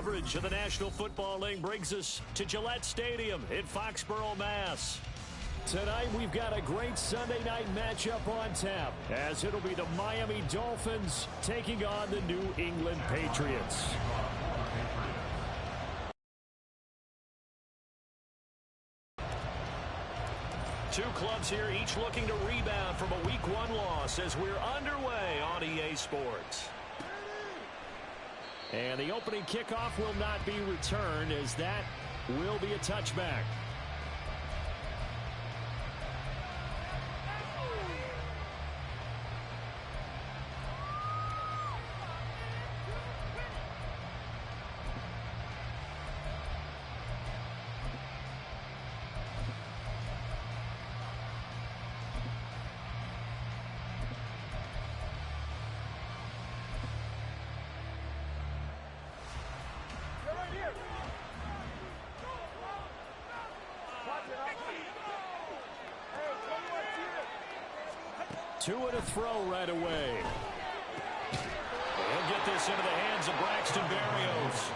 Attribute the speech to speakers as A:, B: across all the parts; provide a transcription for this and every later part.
A: coverage of the National Football League brings us to Gillette Stadium in Foxborough, Mass. Tonight, we've got a great Sunday night matchup on tap, as it'll be the Miami Dolphins taking on the New England Patriots. Two clubs here, each looking to rebound from a Week 1 loss as we're underway on EA Sports. And the opening kickoff will not be returned, as that will be a touchback. Tua to throw right away. He'll get this into the hands of Braxton Berrios.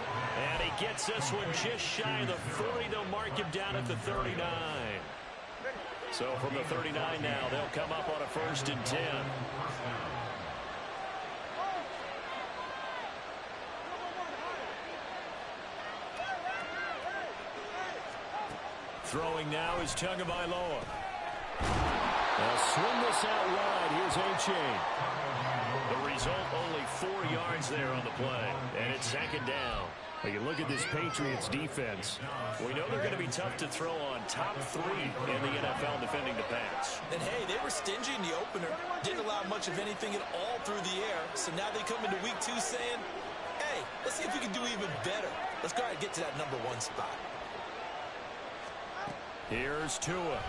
A: And he gets this one just shy of the 40. They'll mark him down at the 39. So from the 39 now, they'll come up on a 1st and 10. Throwing now is Tagovailoa. They'll swing this out wide. Here's A-Chain. The result, only 4 yards there on the play. And it's 2nd down. When you look at this Patriots defense, we know they're going to be tough to throw on. Top 3 in the NFL defending the pass.
B: And, hey, they were stingy in the opener. Didn't allow much of anything at all through the air. So now they come into Week 2 saying, hey, let's see if we can do even better. Let's go ahead and get to that number 1 spot.
A: Here's Tua.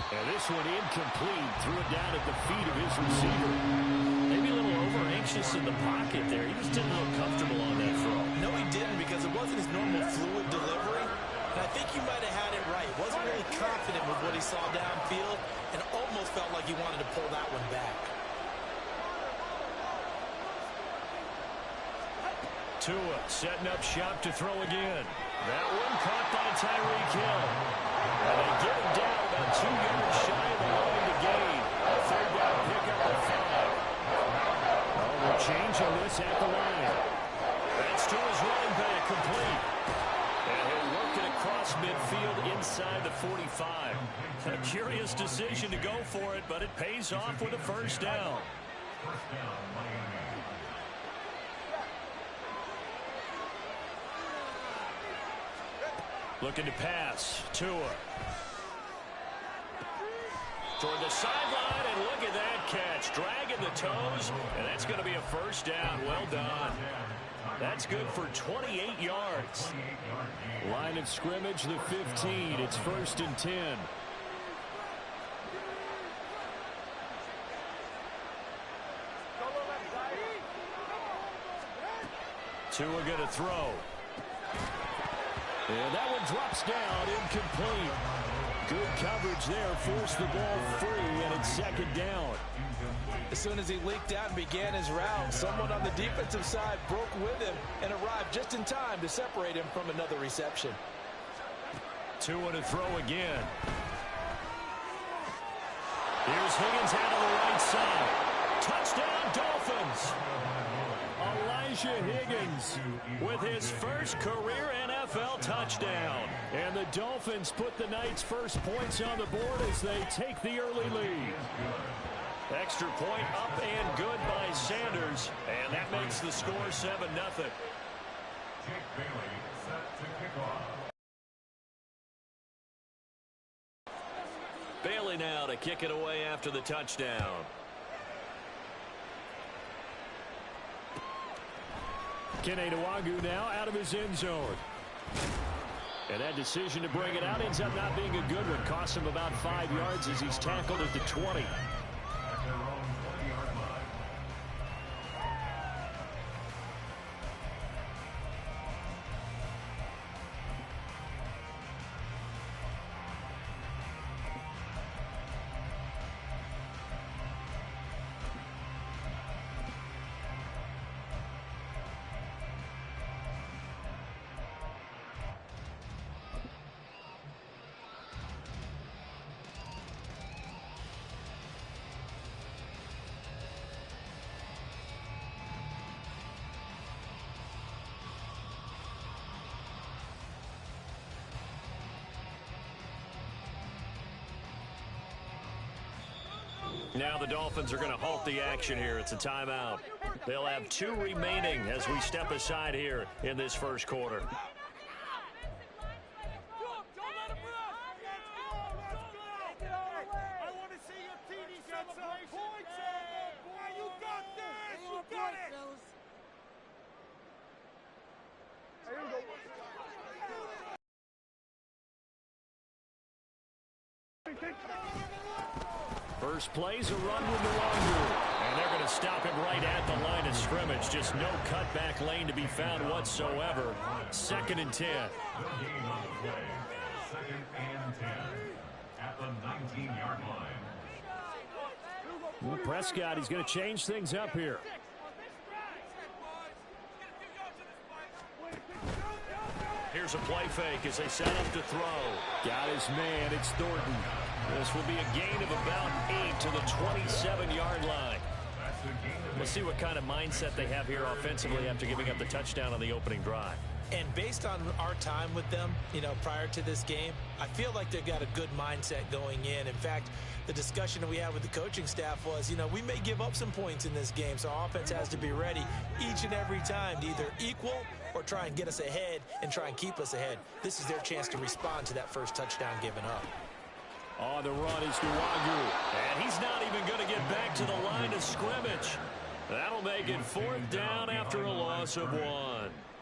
A: And this one incomplete. Threw it down at the feet of his receiver. Maybe a little over-anxious in the pocket there. He just didn't look comfortable on that throw.
B: No, he didn't, because it wasn't his normal fluid delivery. And I think he might have had it right. Wasn't really confident with what he saw downfield and almost felt like he wanted to pull that one back.
A: Tua setting up shop to throw again. That one caught by Tyreek Hill. And they get him down about 2 yards shy of the line to gain. A 3rd down pickup of 5. Oh, they're changing this at the line. That's Tua's running back complete. And he'll work it across midfield inside the 45. A curious decision to go for it, but it pays off with a 1st down. Looking to pass. Tua. Toward the sideline, and look at that catch. Dragging the toes, and that's going to be a 1st down. Well done. That's good for 28 yards. Line of scrimmage, the 15. It's 1st and 10. Tua going to throw. And that one drops down, incomplete. Good coverage there, forced the ball free, and it's 2nd down.
B: As soon as he leaked out and began his route, someone on the defensive side broke with him and arrived just in time to separate him from another reception.
A: Tua to throw again. Here's Higgins out of the right side. Touchdown, Dolphins. Elijah Higgins with his 1st career NFL touchdown. And the Dolphins put the night's first points on the board as they take the early lead. Extra point up and good by Sanders. And that makes the score 7-0. Bailey now to kick it away after the touchdown. Kene Nwangwu now out of his end zone. And that decision to bring it out ends up not being a good one. Costs him about 5 yards as he's tackled at the 20. Now the Dolphins are going to halt the action here. It's a timeout. They'll have 2 remaining as we step aside here in this first quarter. First play's a run with Nwangu. And they're going to stop him right at the line of scrimmage. Just no cutback lane to be found whatsoever. 2nd and 10.
C: Game on the play. 2nd and 10 at the 19-yard line.
A: Well, Prescott, he's going to change things up here. Here's a play fake as they set up to throw. Got his man. It's Thornton. This will be a gain of about 8 to the 27-yard line. Let's see what kind of mindset they have here offensively after giving up the touchdown on the opening drive.
B: And based on our time with them, prior to this game, I feel like they've got a good mindset going in. In fact, the discussion that we had with the coaching staff was, we may give up some points in this game, so our offense has to be ready each and every time to either equal or try and get us ahead and try and keep us ahead. This is their chance to respond to that first touchdown given up.
A: On the run is Nwangu. And he's not even going to get back to the line of scrimmage. That'll make it 4th down after a loss of 1.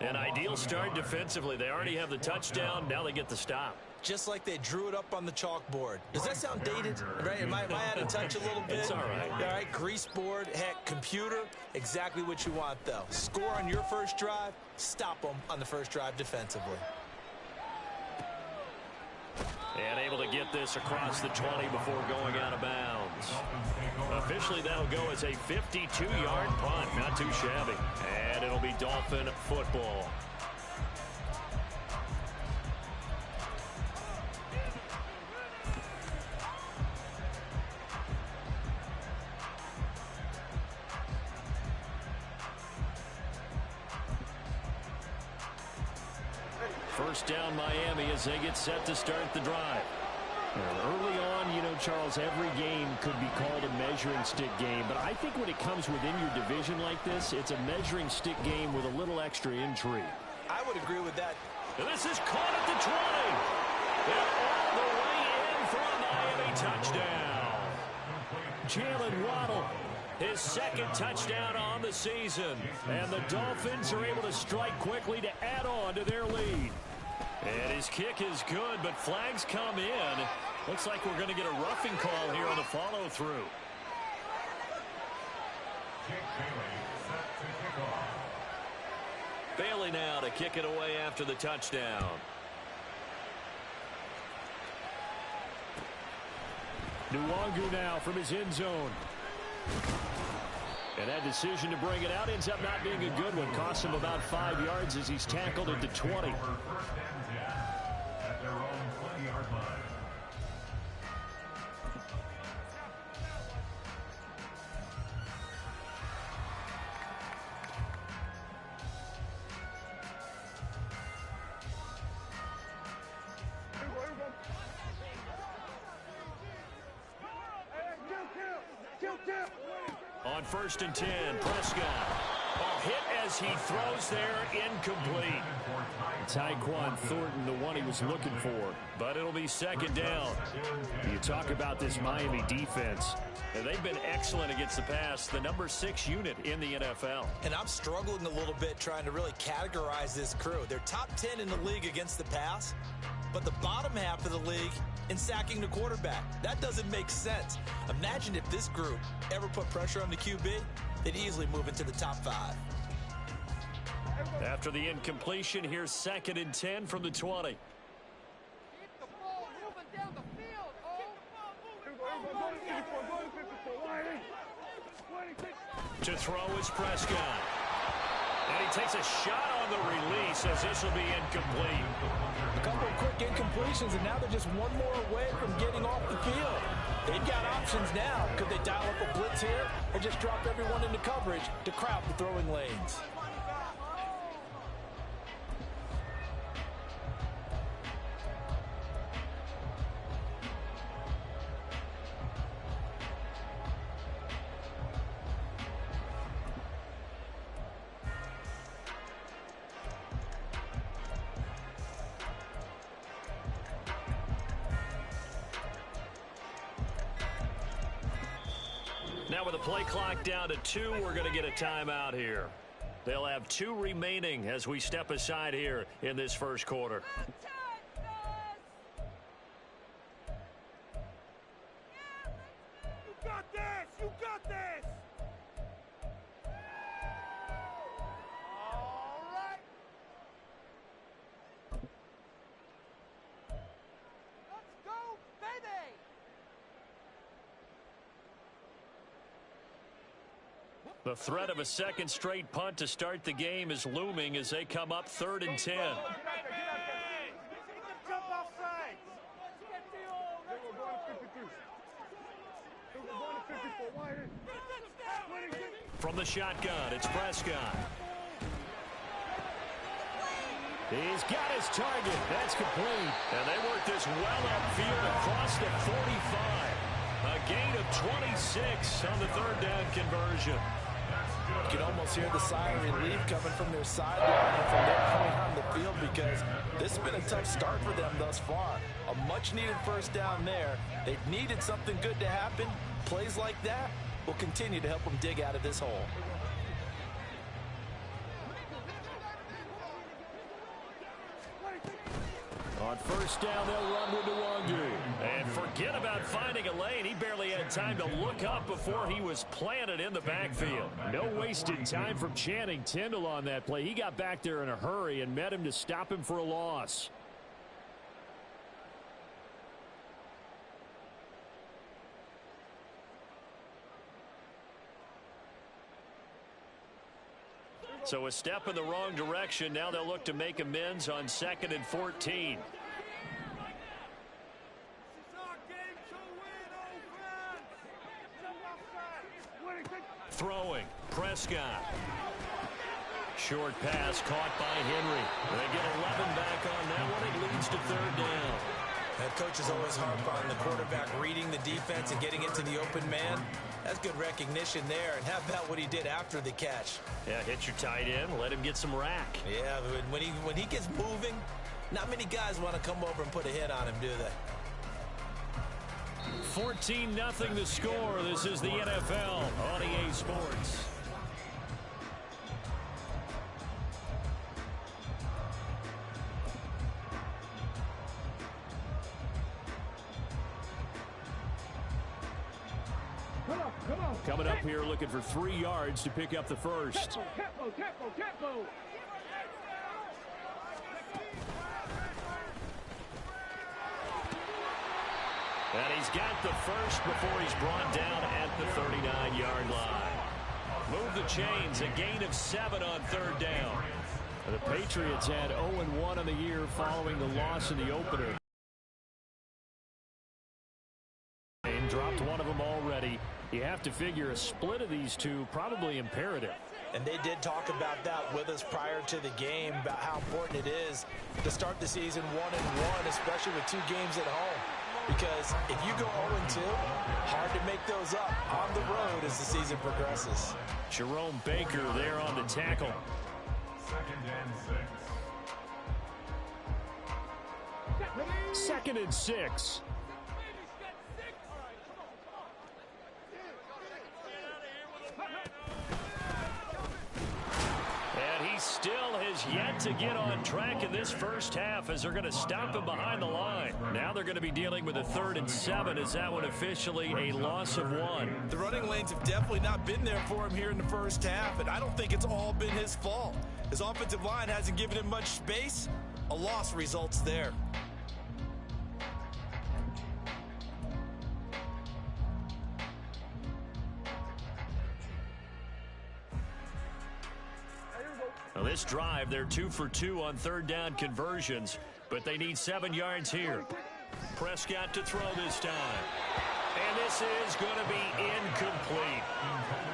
A: An ideal start defensively. They already have the touchdown. Now they get the stop.
B: Just like they drew it up on the chalkboard. Does that sound dated? Right? Am I out of touch a little bit?
A: It's all right.
B: All right, grease board, heck, computer, exactly what you want, though. Score on your first drive, stop them on the first drive defensively.
A: And able to get this across the 20 before going out of bounds. Officially, that'll go as a 52-yard punt. Not too shabby. And it'll be Dolphin football. First down Miami as they get set to start the drive. Early on, Charles, every game could be called a measuring stick game. But I think when it comes within your division like this, it's a measuring stick game with a little extra intrigue.
B: I would agree with that.
A: And this is caught at the 20. They're all the way in for a Miami touchdown. Jalen Waddle, his 2nd touchdown on the season. And the Dolphins are able to strike quickly to add on to their lead. And his kick is good, but flags come in. Looks like we're going to get a roughing call here on the follow-through. Bailey now to kick it away after the touchdown. Nwangu now from his end zone. And that decision to bring it out ends up not being a good one. Costs him about 5 yards as he's tackled at the 20.
C: At their own 20-yard line.
A: On 1st and 10, Prescott. Ball hit as he throws there, incomplete. Tyquan Thornton, the one he was looking for. But it'll be 2nd down. You talk about this Miami defense. They've been excellent against the pass, the number 6 unit in the NFL.
B: And I'm struggling a little bit trying to really categorize this crew. They're top 10 in the league against the pass, but the bottom half of the league in sacking the quarterback. That doesn't make sense. Imagine if this group ever put pressure on the QB, they'd easily move into the top 5.
A: After the incompletion, here's 2nd and 10 from the 20.
D: Keep the ball moving down the field,
A: To throw is Prescott. And he takes a shot on the release as this will be incomplete.
B: A couple of quick incompletions, and now they're just one more away from getting off the field. They've got options now. Could they dial up a blitz here or just drop everyone into coverage to crowd the throwing lanes?
A: Now with the play clock down to 2, we're going to get a timeout here. They'll have 2 remaining as we step aside here in this first quarter.
D: You got this! You got this! All right. Let's go, baby!
A: The threat of a second straight punt to start the game is looming as they come up 3rd and 10.
D: Jump offside! Let's get the old... We're going to 52. We're going to 54. Wide.
A: From the shotgun, it's Prescott. He's got his target. That's complete. And they work this well upfield across the 45. A gain of 26 on the 3rd down conversion.
B: You can almost hear the sigh of relief coming from their sideline and from there coming on the field, because this has been a tough start for them thus far. A much-needed first down there. They've needed something good to happen. Plays like that will continue to help them dig out of this hole.
A: On first down, they'll run with Nwangu. And forget about finding a lane. He barely had time to look up before he was planted in the backfield. No wasted time from Channing Tindall on that play. He got back there in a hurry and met him to stop him for a loss. So a step in the wrong direction. Now they'll look to make amends on 2nd and 14. Throwing, Prescott. Short pass caught by Henry. They get 11 back on that one. It leads to 3rd down.
B: Head coach is always harp on the quarterback reading the defense and getting into the open man. That's good recognition there. And how about what he did after the catch?
A: Yeah, hit your tight end, let him get some rack.
B: Yeah, when he gets moving, not many guys want to come over and put a hit on him, do they?
A: 14-0 the score. This is the NFL on EA Sports. Coming up here looking for 3 yards to pick up the first.
D: Tempo.
A: And he's got the first before he's brought down at the 39-yard line. Move the chains, a gain of 7 on 3rd down. The Patriots had 0-1 on the year following the loss in the opener. Dropped one of them already. You have to figure a split of these two probably imperative.
B: And they did talk about that with us prior to the game, about how important it is to start the season 1-1, especially with 2 games at home. Because if you go 0-2, hard to make those up on the road as the season progresses.
A: Jerome Baker there on the tackle. 2nd and 6. And he still has yet to get on track in this first half as they're going to stop him behind the line. Now they're going to be dealing with a 3rd and 7 as that one officially a loss of 1.
B: The running lanes have definitely not been there for him here in the first half, and I don't think it's all been his fault. His offensive line hasn't given him much space. A loss results there.
A: Now this drive, they're 2 for 2 on 3rd down conversions, but they need 7 yards here. Prescott to throw this time. And this is going to be incomplete.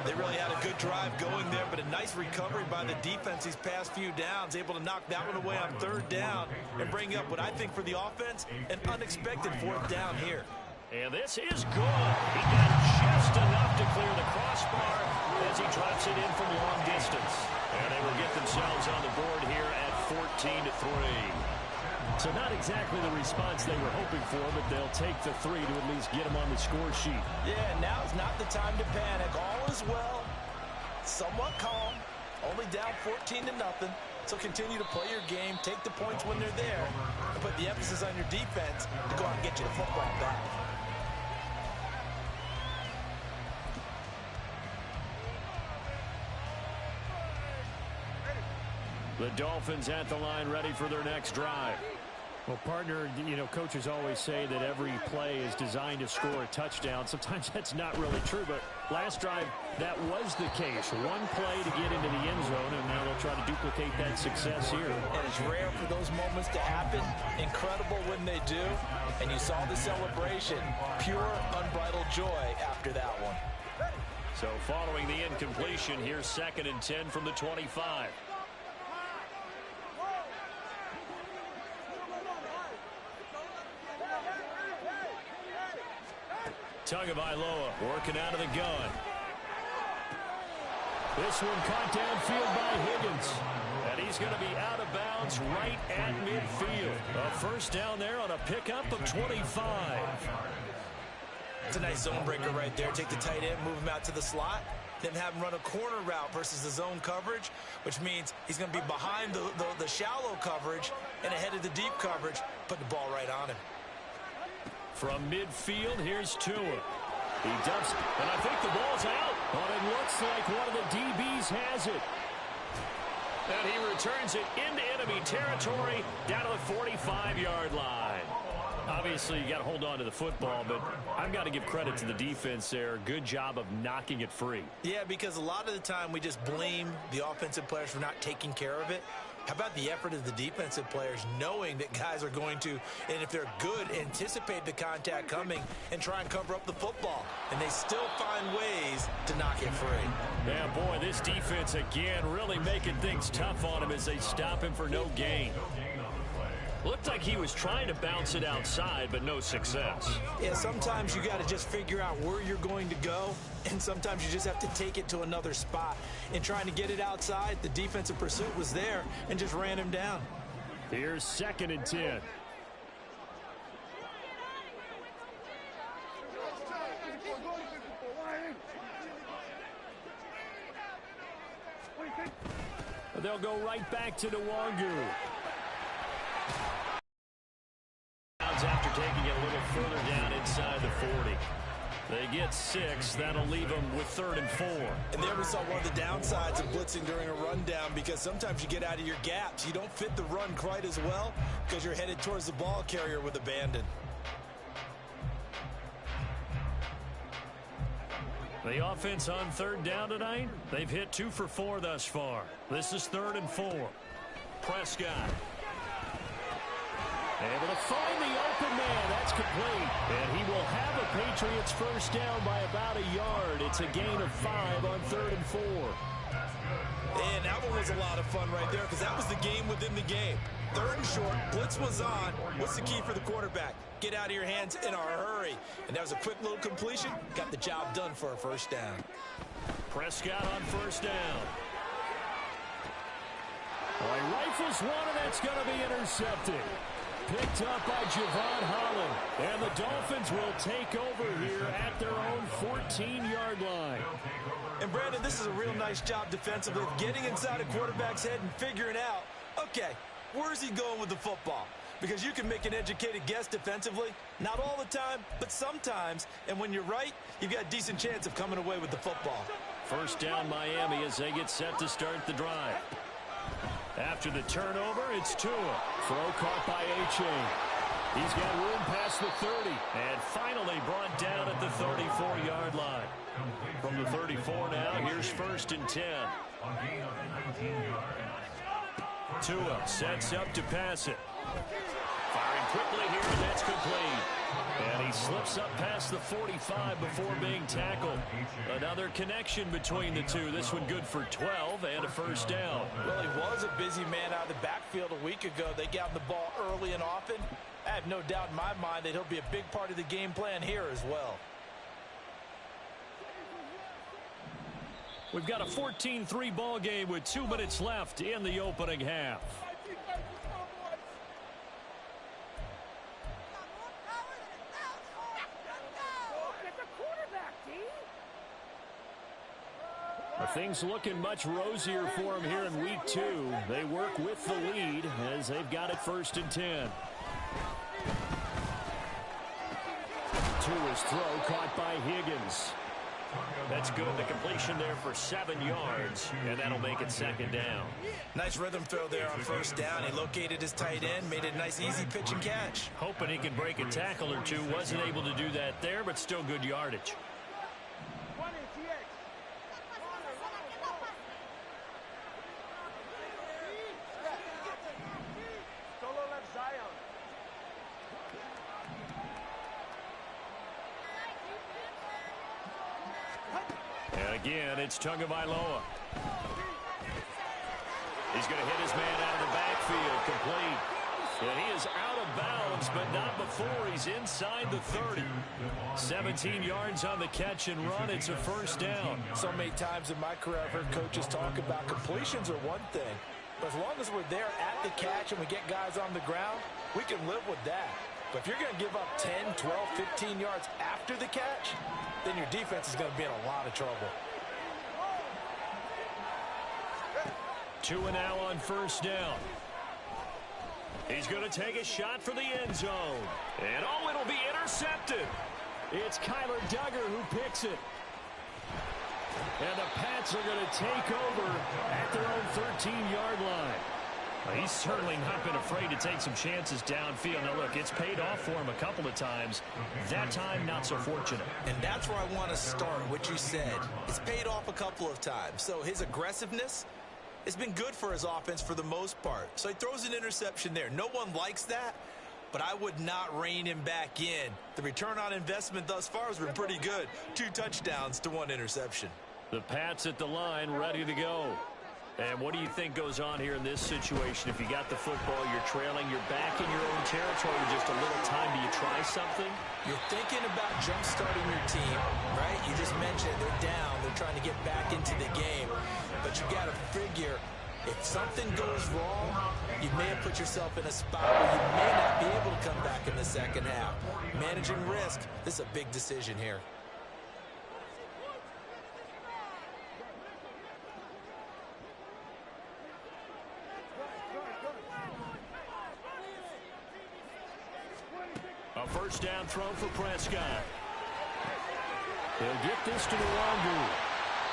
B: They really had a good drive going there, but a nice recovery by the defense these past few downs, able to knock that one away on 3rd down and bring up what I think for the offense, an unexpected 4th down here.
A: And this is good. He got just enough to clear the crossbar as he drops it in from long distance. And they will get themselves on the board here at 14-3. So not exactly the response they were hoping for, but they'll take the 3 to at least get them on the score sheet.
B: Yeah, now's not the time to panic. All is well. Somewhat calm. Only down 14-0. So continue to play your game, take the points when they're there, and put the emphasis on your defense to go out and get you the football back.
A: The Dolphins at the line, ready for their next drive.
E: Well, partner, coaches always say that every play is designed to score a touchdown. Sometimes that's not really true, but last drive, that was the case. One play to get into the end zone, and now they'll try to duplicate that success here.
B: And it's rare for those moments to happen. Incredible when they do. And you saw the celebration. Pure, unbridled joy after that one.
A: So following the incompletion, here's 2nd and 10 from the 25. Tagovailoa working out of the gun. This one caught downfield by Higgins. And he's going to be out of bounds right at midfield. A first down there on a pickup of 25.
B: It's a nice zone breaker right there. Take the tight end, move him out to the slot, then have him run a corner route versus the zone coverage, which means he's going to be behind the shallow coverage and ahead of the deep coverage, put the ball right on him.
A: From midfield, here's Tua. He dumps, and I think the ball's out. But it looks like one of the DBs has it. And he returns it into enemy territory down to the 45-yard line. Obviously, you got to hold on to the football, but I've got to give credit to the defense there. Good job of knocking it free.
B: Yeah, because a lot of the time we just blame the offensive players for not taking care of it. How about the effort of the defensive players knowing that guys are going to, and if they're good, anticipate the contact coming and try and cover up the football. And they still find ways to knock it free.
A: Yeah, boy, this defense again really making things tough on him as they stop him for no gain. Looked like he was trying to bounce it outside, but no success.
B: Yeah, sometimes you got to just figure out where you're going to go, and sometimes you just have to take it to another spot. In trying to get it outside, the defensive pursuit was there and just ran him down.
A: Here's 2nd and 10. They'll go right back to Nwangu. After taking it a little further down inside the 40. They get 6. That'll leave them with 3rd and 4.
B: And there we saw one of the downsides of blitzing during a rundown, because sometimes you get out of your gaps. You don't fit the run quite as well because you're headed towards the ball carrier with abandon.
A: The offense on 3rd down tonight, they've hit 2 for 4 thus far. This is 3rd and 4. Prescott. Able to find the open man. That's complete. And he will have a Patriots first down by about a yard. It's a gain of 5 on 3rd and 4.
B: And that one was a lot of fun right there, because that was the game within the game. 3rd and short, blitz was on. What's the key for the quarterback? Get out of your hands in a hurry. And that was a quick little completion. Got the job done for a first down.
A: Prescott on first down. Well, he rifles one, and that's going to be intercepted. Picked up by Javon Holland. And the Dolphins will take over here at their own 14-yard line.
B: And, Brandon, this is a real nice job defensively of getting inside a quarterback's head and figuring out, okay, where's he going with the football? Because you can make an educated guess defensively. Not all the time, but sometimes. And when you're right, you've got a decent chance of coming away with the football.
A: First down Miami as they get set to start the drive. After the turnover, it's Tua. Throw caught by A-Chain. He's got room past the 30. And finally brought down at the 34-yard line. From the 34 now, here's 1st and 10. Tua sets up to pass it. Firing quickly here, and that's complete. And he slips up past the 45 before being tackled. Another connection between the two. This one good for 12 and a first down.
B: Well, he was a busy man out of the backfield a week ago. They got the ball early and often. I have no doubt in my mind that he'll be a big part of the game plan here as well.
A: We've got a 14-3 ball game with 2 minutes left in the opening half.
E: Things looking much rosier for them here in week 2. They work with the lead as they've got it 1st and 10. To his throw, caught by Higgins. That's good. The completion there for 7 yards, and that'll make it 2nd down.
B: Nice rhythm throw there on 1st down. He located his tight end, made it a nice, easy pitch and catch.
E: Hoping he can break a tackle or two. Wasn't able to do that there, but still good yardage. And again, it's Tagovailoa. He's going to hit his man out of the backfield, complete. And he is out of bounds, but not before he's inside the 30. 17 yards on the catch and run. It's a 1st down.
B: So many times in my career I've heard coaches talk about completions are one thing. But as long as we're there at the catch and we get guys on the ground, we can live with that. But if you're going to give up 10, 12, 15 yards after the catch, then your defense is going to be in a lot of trouble.
E: 2 now on 1st down. He's going to take a shot for the end zone. And oh, it'll be intercepted. It's Kyler Duggar who picks it. And the Pats are going to take over at their own 13-yard line. He's certainly not been afraid to take some chances downfield. Now, look, it's paid off for him a couple of times. That time, not so fortunate.
B: And that's where I want to start, what you said. It's paid off a couple of times. So his aggressiveness has been good for his offense for the most part. So he throws an interception there. No one likes that, but I would not rein him back in. The return on investment thus far has been pretty good. 2 touchdowns to 1 interception.
E: The Pats at the line, ready to go. And what do you think goes on here in this situation? If you got the football, you're trailing, you're back in your own territory with just a little time. Do you try something?
B: You're thinking about jump-starting your team, right? You just mentioned they're down. They're trying to get back into the game. But you got to figure, if something goes wrong, you may have put yourself in a spot where you may not be able to come back in the 2nd half. Managing risk, this is a big decision here.
E: A 1st down throw for Prescott. He'll get this to Nwangu.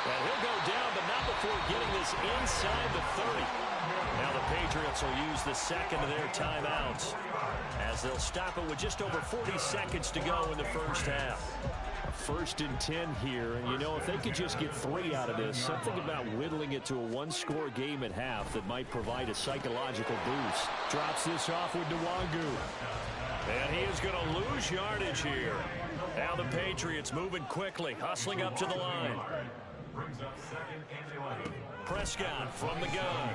E: And he'll go down, but not before getting this inside the 30. Now the Patriots will use the 2nd of their timeouts as they'll stop it with just over 40 seconds to go in the 1st half. 1st and 10 here, and you know, if they could just get 3 out of this, something about whittling it to a 1-score game at half that might provide a psychological boost. Drops this off with Nwangu. And he is going to lose yardage here. Now the Patriots moving quickly, hustling up to the line. Prescott from the gun.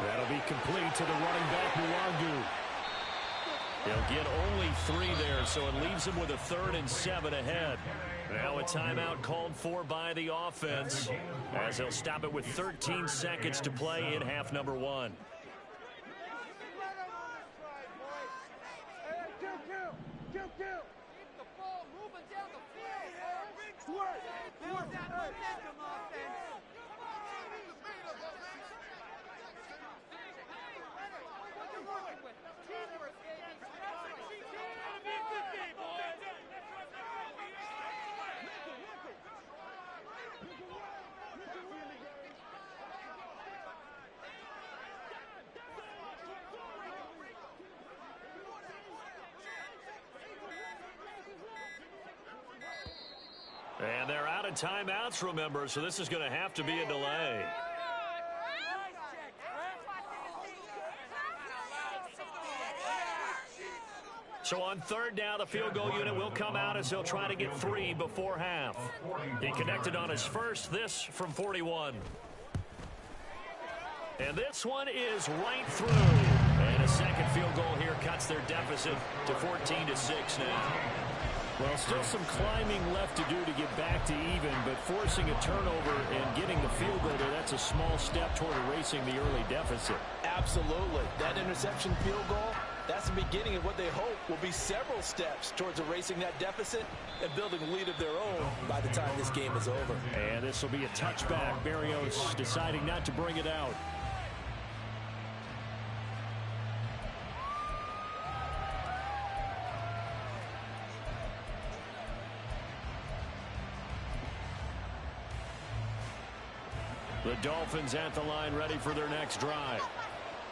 E: That'll be complete to the running back, Nwangu. He'll get only 3 there, so it leaves him with a 3rd and 7 ahead. Now a timeout called for by the offense as they'll stop it with 13 seconds to play in half number 1.
D: Keep the ball moving down the field. Build that momentum, offense. What you working with? Teamwork, baby.
E: And they're out of timeouts, remember, so this is going to have to be a delay. So on 3rd down, the field goal unit will come out as they'll try to get 3 before half. He connected on his first, this from 41. And this one is right through. And a second field goal here cuts their deficit to 14-6 now. Well, still some climbing left to do to get back to even, but forcing a turnover and getting the field goal there, that's a small step toward erasing the early deficit.
B: Absolutely. That interception field goal, That's the beginning of what they hope will be several steps towards erasing that deficit and building a lead of their own by the time this game is over.
E: And this will be a touchback. Berrios deciding not to bring it out. The Dolphins at the line, ready for their next drive.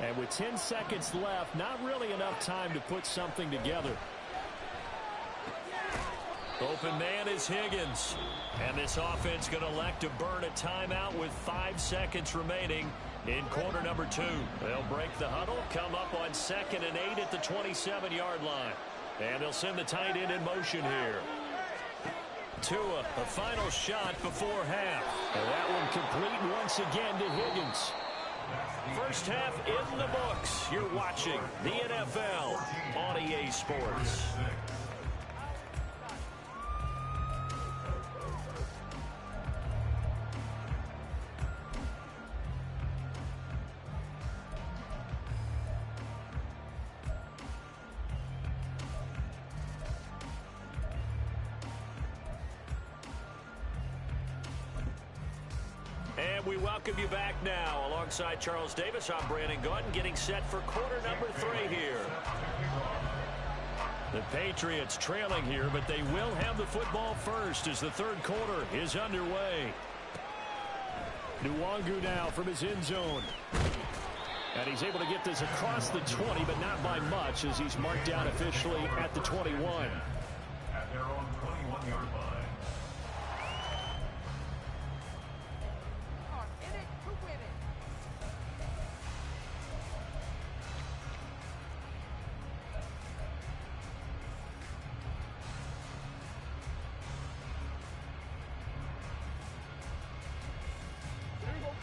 E: And with 10 seconds left, not really enough time to put something together.
A: Open man is Higgins. And this offense going to elect to burn a timeout with 5 seconds remaining in quarter number 2. They'll break the huddle, come up on 2nd and 8 at the 27-yard line. And they'll send the tight end in motion here. Tua, a final shot before half.
E: And that one complete once again to Higgins.
A: First half in the books. You're watching the NFL on EA Sports. And we welcome you back now. Alongside Charles Davis, I'm Brandon Gordon, getting set for quarter number 3 here. The Patriots trailing here, but they will have the football first as the third quarter is underway.
E: Nwangu now from his end zone. And he's able to get this across the 20, but not by much as he's marked down officially at the 21.
C: At their own 21-yard line.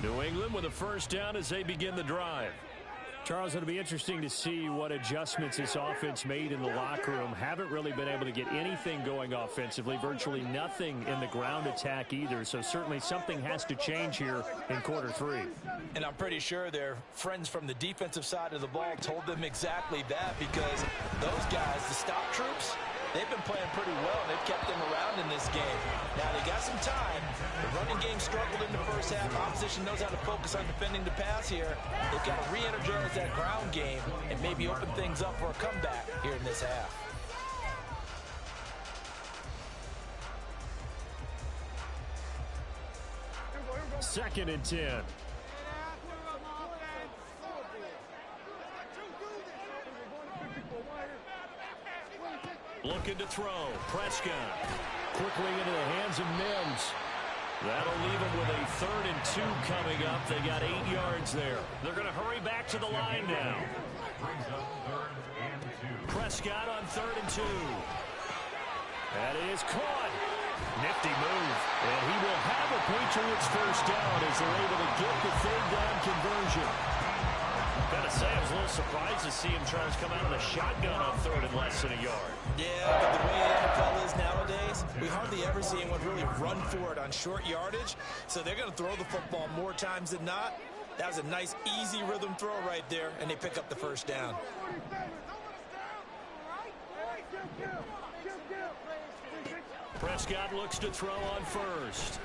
A: New England with a first down as they begin the drive.
E: Charles, it'll be interesting to see what adjustments this offense made in the locker room. Haven't really been able to get anything going offensively, virtually nothing in the ground attack either. So certainly something has to change here in quarter 3.
B: And I'm pretty sure their friends from the defensive side of the ball told them exactly that, because those guys, the stop troops, they've been playing pretty well. They've kept them around in this game. Now, they got some time. The running game struggled in the first half. Opposition knows how to focus on defending the pass here. They've got to re-energize that ground game and maybe open things up for a comeback here in this half.
E: Second and 10.
A: Looking to throw. Prescott.
E: Quickly into the hands of Mims.
A: That'll leave them with a 3rd and 2 coming up. They got 8 yards there. They're going to hurry back to the line now.
C: Brings up 3rd and 2.
A: Prescott on 3rd and 2.
E: That is caught.
A: Nifty move.
E: And he will have a Patriots first down as they're able to get the 3rd down conversion.
A: Gotta say, I was a little surprised to see him trying to come out of the shotgun on 3rd and less than a yard.
B: Yeah, but the way the NFL is nowadays, we hardly ever see anyone really run for it on short yardage. So they're going to throw the football more times than not. That was a nice, easy rhythm throw right there, and they pick up the first down.
A: Prescott looks to throw on first.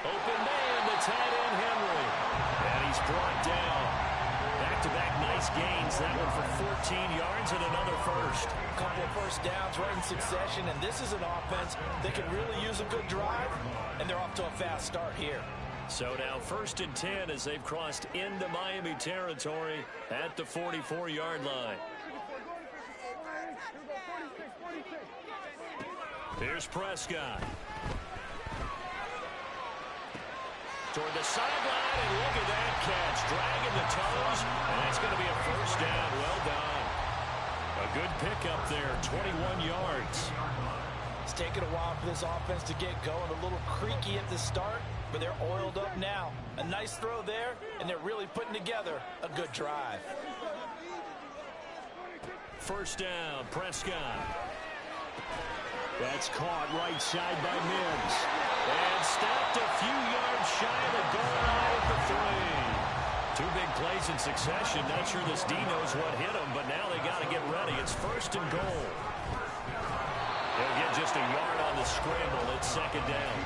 A: Open man, the tight end Henry. And he's brought down. Back-to-back nice gains. That one for 14 yards and another first.
B: A couple of first downs right in succession, and this is an offense that could really use a good drive, and they're off to a fast start here.
A: So now 1st and 10 as they've crossed into Miami territory at the 44-yard line. Here's Prescott. Toward the sideline, and look at that catch. Dragging the toes, and that's going to be a first down. Well done. A good pickup there, 21 yards.
B: It's taken a while for this offense to get going. A little creaky at the start, but they're oiled up now. A nice throw there, and they're really putting together a good drive.
A: First down, Prescott.
E: That's caught right side by Mims.
A: And stopped a few yards shy of the goal line at the 3. Two big plays in succession. Not sure this D knows what hit him, but now they got to get ready. It's 1st and goal. They'll get just a yard on the scramble. It's 2nd down.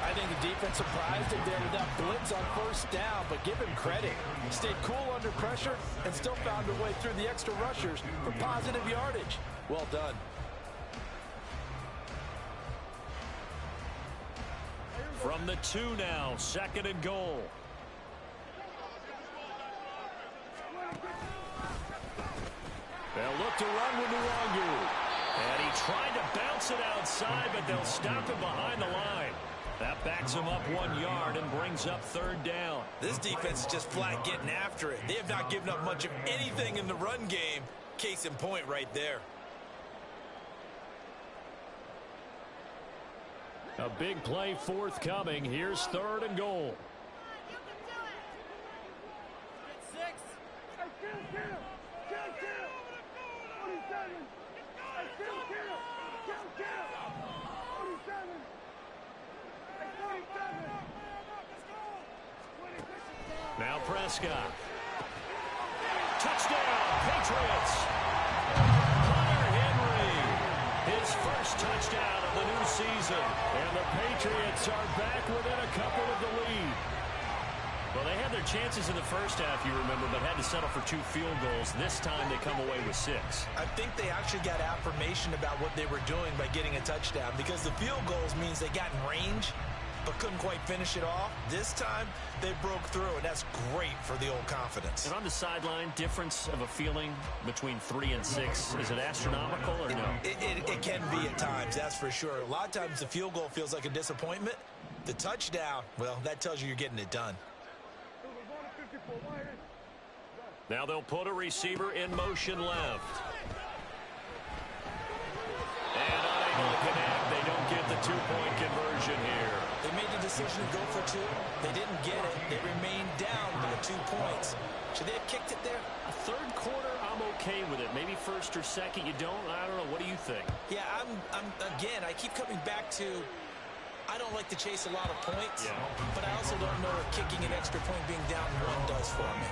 B: I think the defense surprised him there with that blitz on 1st down, but give him credit. He stayed cool under pressure and still found a way through the extra rushers for positive yardage. Well done.
A: From the 2 now, 2nd and goal. They'll look to run with Nwangu. And he tried to bounce it outside, but they'll stop him behind the line. That backs him up 1 yard and brings up 3rd down.
B: This defense is just flat getting after it. They have not given up much of anything in the run game. Case in point right there.
E: A big play forthcoming. Here's 3rd and goal.
A: Now Prescott. Touchdown, Patriots. Hunter Henry, his first touchdown of the new season.
E: And the Patriots are back within a couple of the lead.
A: Well, they had their chances in the first half, you remember, but had to settle for 2 field goals. This time they come away with 6.
B: I think they actually got affirmation about what they were doing by getting a touchdown, because the field goals means they got in range but couldn't quite finish it off. This time they broke through, and that's great for the old confidence.
A: And on the sideline, difference of a feeling between 3 and 6, is it astronomical or no?
B: It can be at times, that's for sure. A lot of times the field goal feels like a disappointment. The touchdown, well, that tells you you're getting it done.
A: Now they'll put a receiver in motion left. And unable to connect. They don't get the 2-point conversion here.
B: They made the decision to go for 2. They didn't get it. They remained down by 2 points. Should they have kicked it there?
A: A 3rd quarter, I'm okay with it. Maybe 1st or 2nd, you don't. I don't know. What do you think?
B: Yeah, again, I keep coming back to, I don't like to chase a lot of points, but I also don't know if kicking an extra point being down 1 does for me.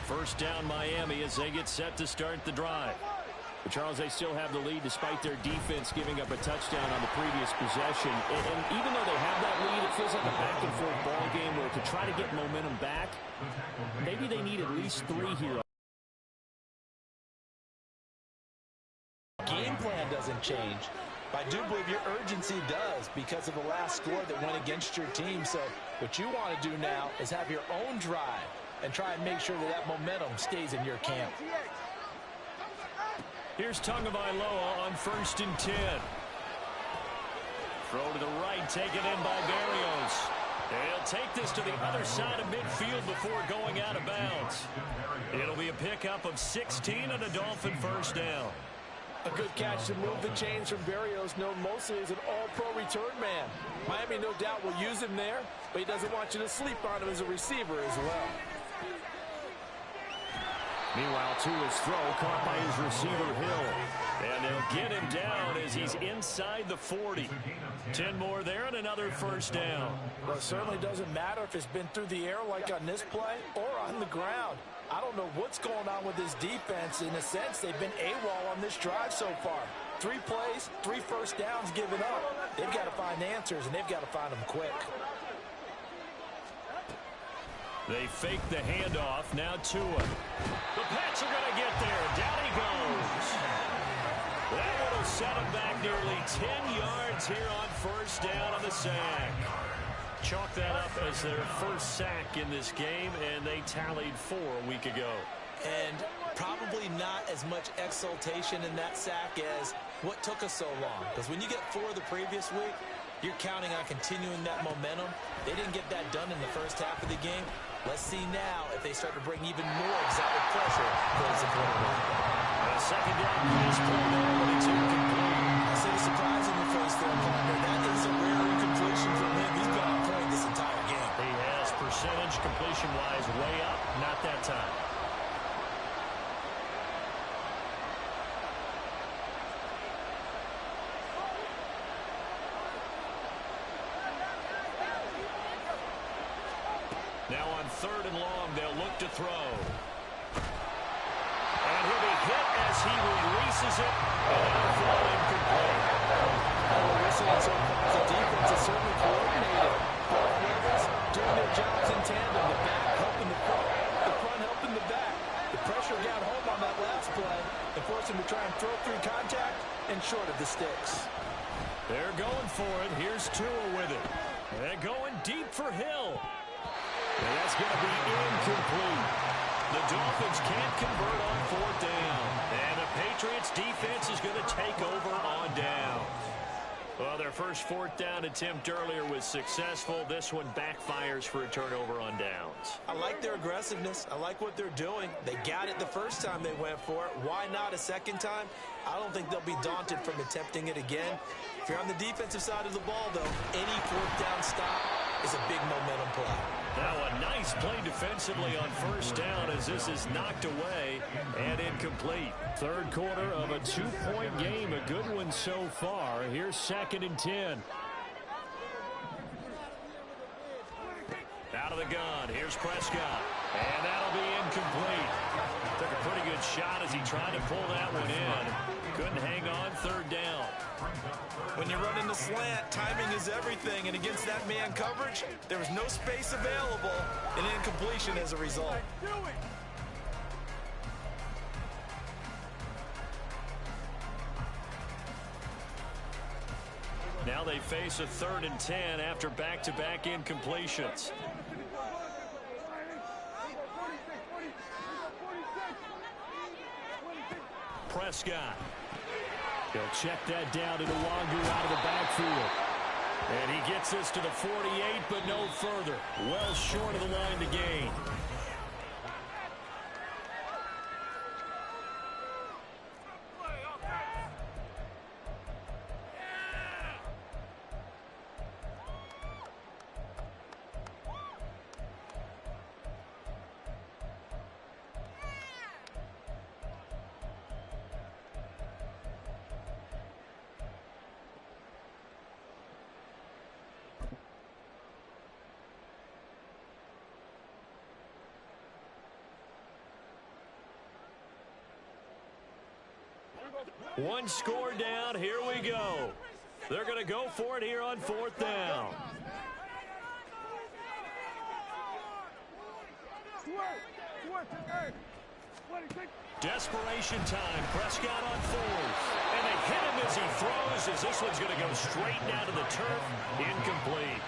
A: First down Miami as they get set to start the drive.
E: But Charles, they still have the lead despite their defense giving up a touchdown on the previous possession. And even though they have that lead, it feels like a back-and-forth ball game where to try to get momentum back, maybe they need at least 3 here.
B: Game plan doesn't change. But I do believe your urgency does because of the last score that went against your team. So what you want to do now is have your own drive and try and make sure that that momentum stays in your camp.
A: Here's Tagovailoa on 1st and 10. Throw to the right, taken in by Berrios. They'll take this to the other side of midfield before going out of bounds. It'll be a pickup of 16 and a Dolphin 1st down.
B: A good catch to move the chains from Berrios, known mostly as an all-pro return man. Miami no doubt will use him there, but he doesn't want you to sleep on him as a receiver as well.
E: Meanwhile, Tua's throw caught by his receiver, Hill.
A: And they'll get him down as he's inside the 40. 10 more there and another 1st down.
B: Well, it certainly doesn't matter if it's been through the air like on this play or on the ground. I don't know what's going on with this defense. In a sense, they've been AWOL on this drive so far. 3 plays, 3 1st downs given up. They've got to find answers, and they've got to find them quick.
A: They fake the handoff. Now Tua. The Pats are going to get there. Down he goes. That one will set him back nearly 10 yards here on 1st down on the sack. Chalk that up as their first sack in this game, and they tallied 4 a week ago.
B: And probably not as much exultation in that sack as what took us so long. Because when you get 4 the previous week, you're counting on continuing that momentum. They didn't get that done in the first half of the game. Let's see now if they start to bring even more exotic pressure towards the quarterback.
A: A 2nd down pass play there, but it's incomplete.
B: I see the surprise in the face there, partner. That is a rare incompletion from him. He's been on point this entire game.
A: He has percentage completion-wise way up. Not that time. 3rd and long. They'll look to throw. And he'll be hit as he releases it. And outflow incomplete.
B: All we're seeing so far is the defense is certainly coordinated. Both players doing their jobs in tandem. The back helping the front helping the back. The pressure got home on that last play and forced him to try and throw through contact and short of the sticks.
A: They're going for it. Here's Tua with it. They're going deep for Hill. And that's going to be incomplete. The Dolphins can't convert on 4th down. And the Patriots defense is going to take over on down. Well, their first 4th down attempt earlier was successful. This one backfires for a turnover on downs.
B: I like their aggressiveness. I like what they're doing. They got it the first time they went for it. Why not a second time? I don't think they'll be daunted from attempting it again. If you're on the defensive side of the ball, though, any 4th down stop is a big momentum play.
A: Now a nice play defensively on 1st down as this is knocked away and incomplete.
E: 3rd quarter of a 2-point game. A good one so far. Here's 2nd and 10.
A: Out of the gun. Here's Prescott. And that'll be incomplete. Took a pretty good shot as he tried to pull that one in. Couldn't hang on. 3rd down.
B: When you're running the slant, timing is everything. And against that man coverage, there was no space available. And incompletion as a result.
A: Now they face a 3rd and 10 after back-to-back incompletions. Prescott.
E: They'll check that down to Nwangu out of the backfield.
A: And he gets this to the 48, but no further. Well short of the line to gain. One score down. Here we go. They're going to go for it here on 4th down. Desperation time. Prescott on 4th. And they hit him as he throws, as this one's going to go straight down to the turf. Incomplete.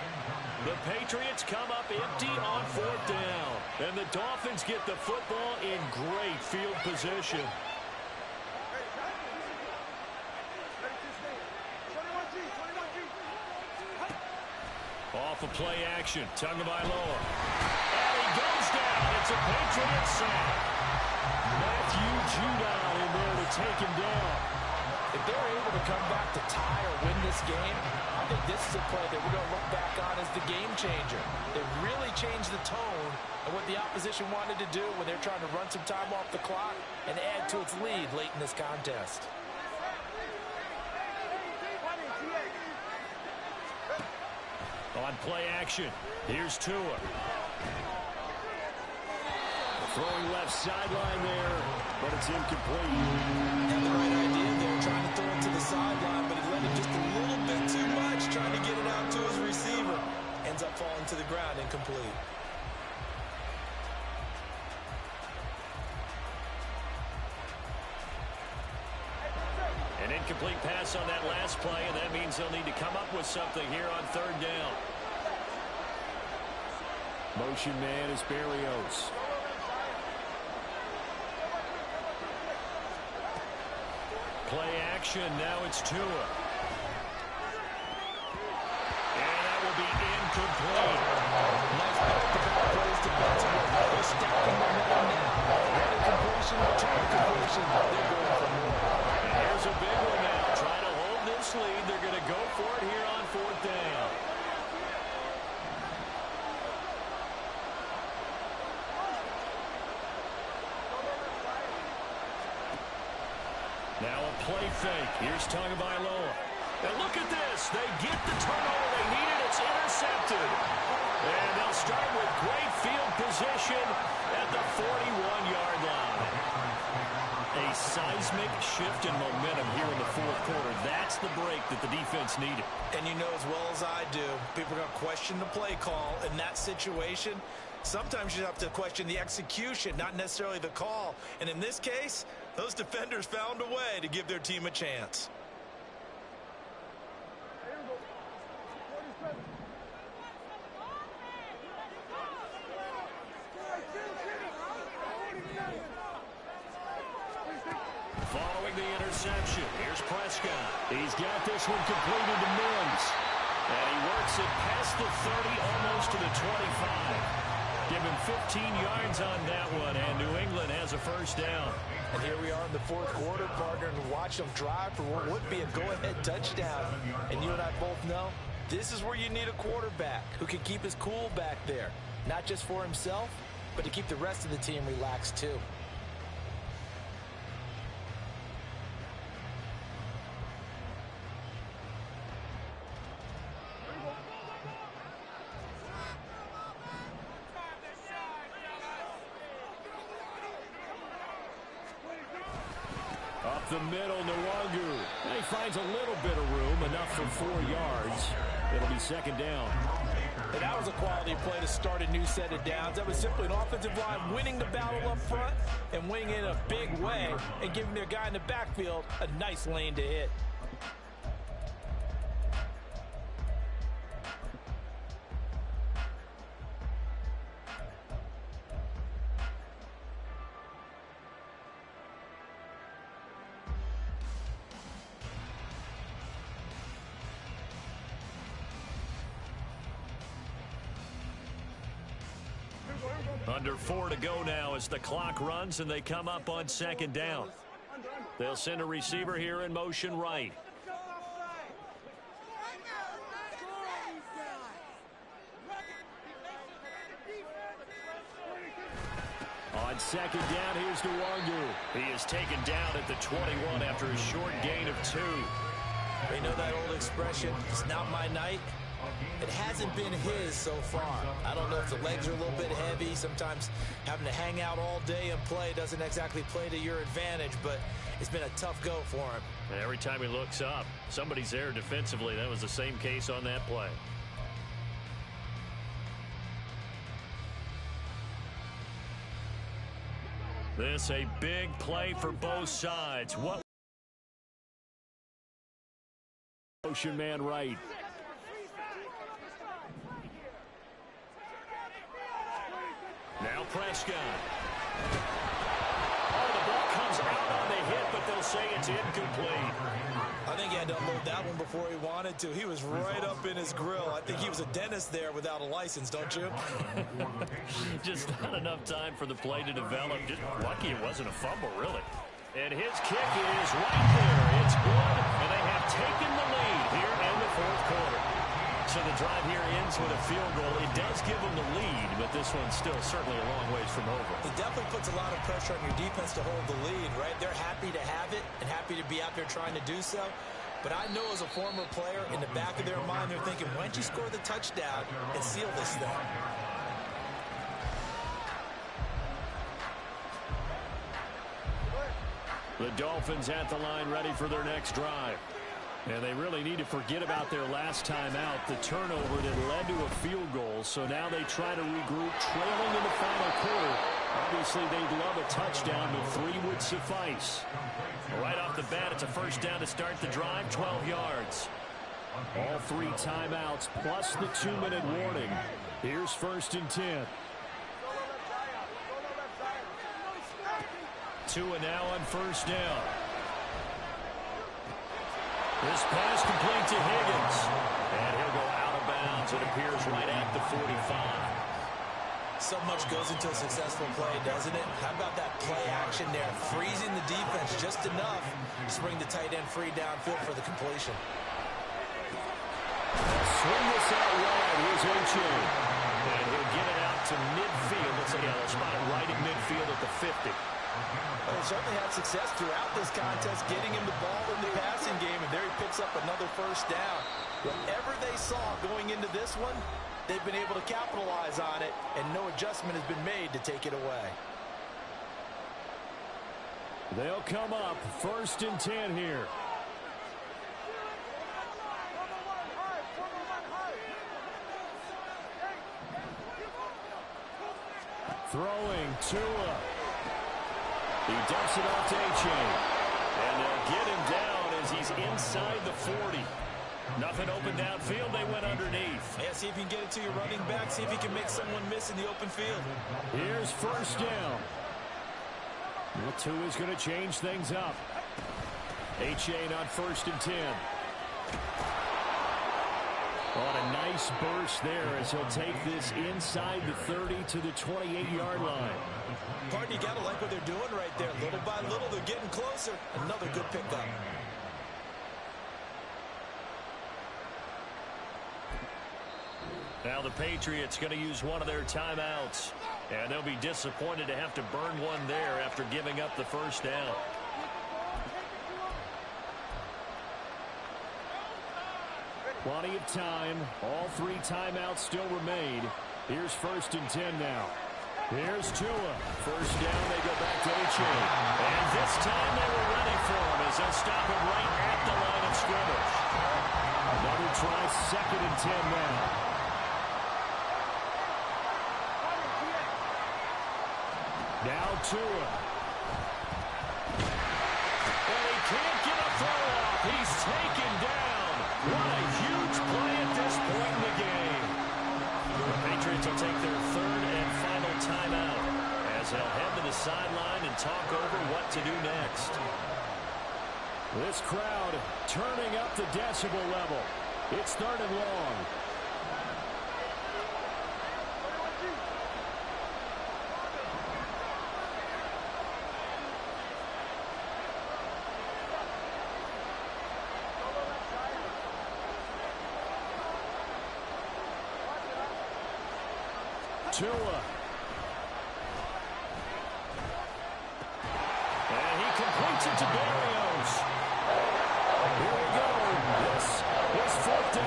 A: The Patriots come up empty on 4th down. And the Dolphins get the football in great field position. Off of play action. Tagovailoa. And he goes down. It's a Patriots sack.
E: Matthew Judon in there to take him down.
B: If they're able to come back to tie or win this game, I think this is a play that we're going to look back on as the game changer. They really changed the tone of what the opposition wanted to do when they're trying to run some time off the clock and add to its lead late in this contest.
A: On play action, here's Tua.
E: Throwing left sideline there, but it's incomplete.
B: Had the right idea there, trying to throw it to the sideline, but he let it just a little bit too much, trying to get it out to his receiver. Ends up falling to the ground, incomplete.
A: An incomplete pass on that last play, and that means they'll need to come up with something here on 3rd down.
E: Motion man is Berrios.
A: Play action, now it's Tua. And that will be incomplete.
B: Nice back-to-back plays to Baltimore. They're stacking momentum now. One incompletion, return completion. They're going for more.
A: And here's a big one now. Trying to hold this lead. They're going to go for it here on 4th down. Now a play fake. Here's Tagovailoa. And look at this. They get the turnover they needed. It's intercepted. And they'll start with great field position at the 41-yard line. A seismic shift in momentum here in the fourth quarter. That's the break that the defense needed.
B: And you know as well as I do, people are going to question the play call in that situation. Sometimes you have to question the execution, not necessarily the call. And in this case, those defenders found a way to give their team a chance.
A: Following the interception, here's Prescott. He's got this one completed to Mims. And he works it past the 30, almost to the 25. Give him 15 yards on that one, and New England has a first down.
B: And here we are in the fourth quarter, partner, and watch them drive for what would be a go-ahead touchdown. And you and I both know this is where you need a quarterback who can keep his cool back there, not just for himself, but to keep the rest of the team relaxed too.
A: Up the middle, Nwangu. He finds a little bit of room, enough for 4 yards. It'll be second down.
B: And that was a quality play to start a new set of downs. That was simply an offensive line winning the battle up front and winning in a big way and giving their guy in the backfield a nice lane to hit.
A: Under 4 to go now as the clock runs and they come up on second down. They'll send a receiver here in motion right. On second down, here's Nwangu. He is taken down at the 21 after a short gain of 2.
B: You know that old expression, it's not my night. It hasn't been his so far. I don't know if the legs are a little bit heavy. Sometimes having to hang out all day and play doesn't exactly play to your advantage, but it's been a tough go for him.
A: And every time he looks up, somebody's there defensively. That was the same case on that play. This a big play for both sides. What? Motion man right. Now Prescott. Oh, the ball comes out on the hit, but they'll say it's incomplete.
B: I think he had to unload that one before he wanted to. He was right up in his grill. I think he was a dentist there without a license, don't you?
A: Just not enough time for the play to develop. Just lucky it wasn't a fumble, really. And his kick is right there. It's good, and they have taken the lead here in the fourth quarter. So the drive here ends with a field goal. It does give them the lead, but this one's still certainly a long ways from over.
B: It definitely puts a lot of pressure on your defense to hold the lead, right? They're happy to have it and happy to be out there trying to do so. But I know as a former player, in the back of their mind, they're thinking, why don't you score the touchdown and seal this thing?
A: The Dolphins at the line ready for their next drive. And they really need to forget about their last time out, the turnover that led to a field goal. So now they try to regroup, trailing in the final quarter. Obviously, they'd love a touchdown, but 3 would suffice. Right off the bat, it's a first down to start the drive, 12 yards. All 3 timeouts plus the 2-minute warning. Here's 1st and 10. Tua now on first down. This pass complete to Higgins. And he'll go out of bounds. It appears right at the 45.
B: So much goes into a successful play, doesn't it? How about that play action there? Freezing the defense just enough to bring the tight end free downfield for the completion.
A: Swing this out wide. Here's Ocho. And he'll get it out to midfield. Let's see, they'll spot it right at midfield at the 50.
B: Well, certainly had success throughout this contest, getting him the ball in the passing game, and there he picks picks up another first down. Whatever they saw going into this one, they've been able to capitalize on it, and no adjustment has been made to take it away.
E: They'll come up 1st and 10 here. Throwing Tua. He dumps it off to A-Chain. And they'll get him down as he's inside the 40. Nothing open downfield. They went underneath.
B: Yeah, see if you can get it to your running back. See if you can make someone miss in the open field.
E: Here's 1st down. Well, Tua's going to change things up. A-Chain on 1st and 10. On a nice burst there as he'll take this inside the 30 to the 28-yard line.
B: Pardon, you got to like what they're doing right there. Little by little, they're getting closer. Another good pickup.
E: Now the Patriots going to use one of their timeouts. And they'll be disappointed to have to burn one there after giving up the first down. Plenty of time. All 3 timeouts still remain. Here's 1st and 10 now. Here's Tua. First down, they go back to A-Chain. And this time they were ready for him as they'll stop him right at the line of scrimmage. Another try, 2nd and 10 now. Now Tua. And he can't get a throw off. He's taken down. What a huge play at this point in the game. The Patriots will take their 3rd and final timeout as they'll head to the sideline and talk over what to do next. This crowd turning up the decibel level. It's 3rd and long. Tua. And he completes it to Barrios. Here we go. This is 4th down.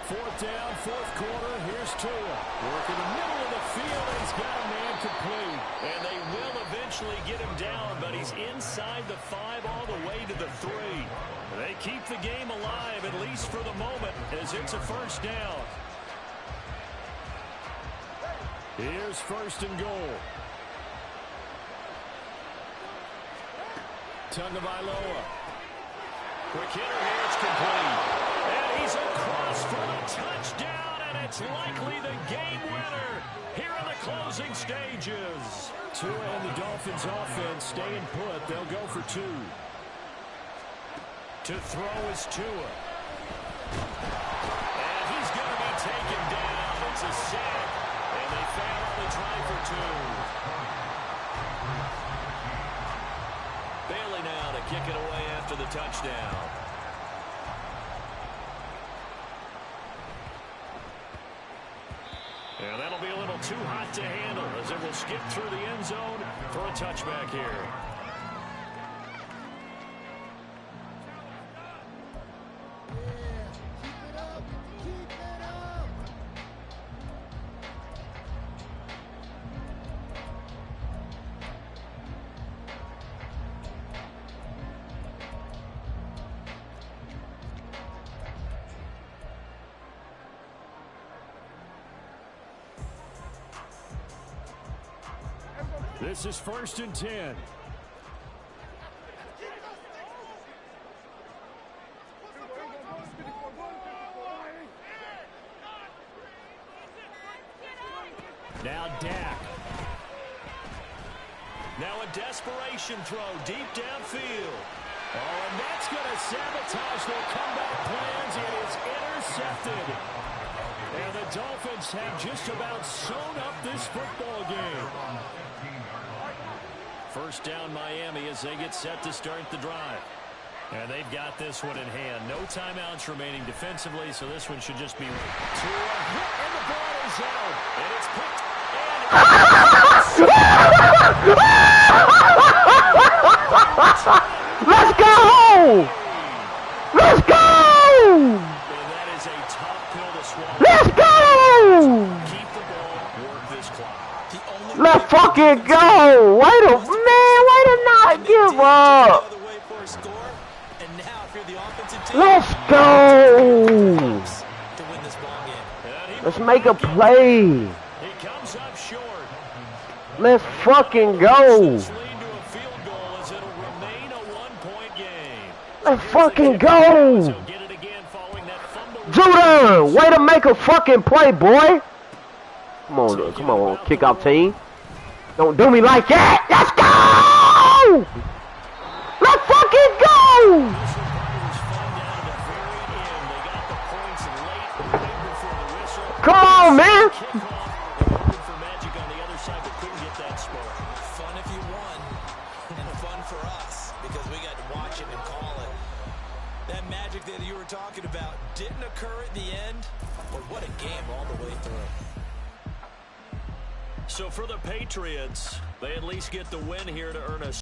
E: Fourth down, 4th quarter. Here's Tua. Work in the middle of the field, and he's got a man complete. And they will eventually get him down, but he's inside the 5 all the way to the 3. They keep the game alive, at least for the moment, as it's a 1st down. Here's 1st and goal. Tagovailoa. Quick hitter here, it's complete. And he's across for the touchdown, and it's likely the game winner here in the closing stages. Tua and the Dolphins offense staying put. They'll go for 2. To throw is Tua. And he's going to be taken down. It's a sack, and they fail on the try for 2. Bailey now to kick it away after the touchdown. And that'll be a little too hot to handle as it will skip through the end zone for a touchback here. This is 1st and 10. Now Dak. Now a desperation throw deep downfield. Oh, and that's going to sabotage their comeback plans. It is intercepted. And the Dolphins have just about sewn up this football game. First down Miami as they get set to start the drive. And they've got this one in hand. No timeouts remaining defensively, so this one should just be to a hit, and the ball is out. And it's picked.
F: Let's go! Let's go!
E: And that is a tough pill to swallow.
F: Let's go!
E: Keep the ball, work this clock.
F: Let's fucking go! Way to not give up! Let's go! Let's make a play.
E: He comes up short.
F: Let's fucking go. Let's fucking go. Judah, way to make a fucking play, boy. Come on, kick out team. Don't do me like that. Let's go! Let's fucking go! Come on, man.
B: Fun if you won, and fun for us because we got to watch it and call it. That magic that you were talking about didn't occur at the end, but what a game all the way through.
E: So for the Patriots, they at least get the win here to earn a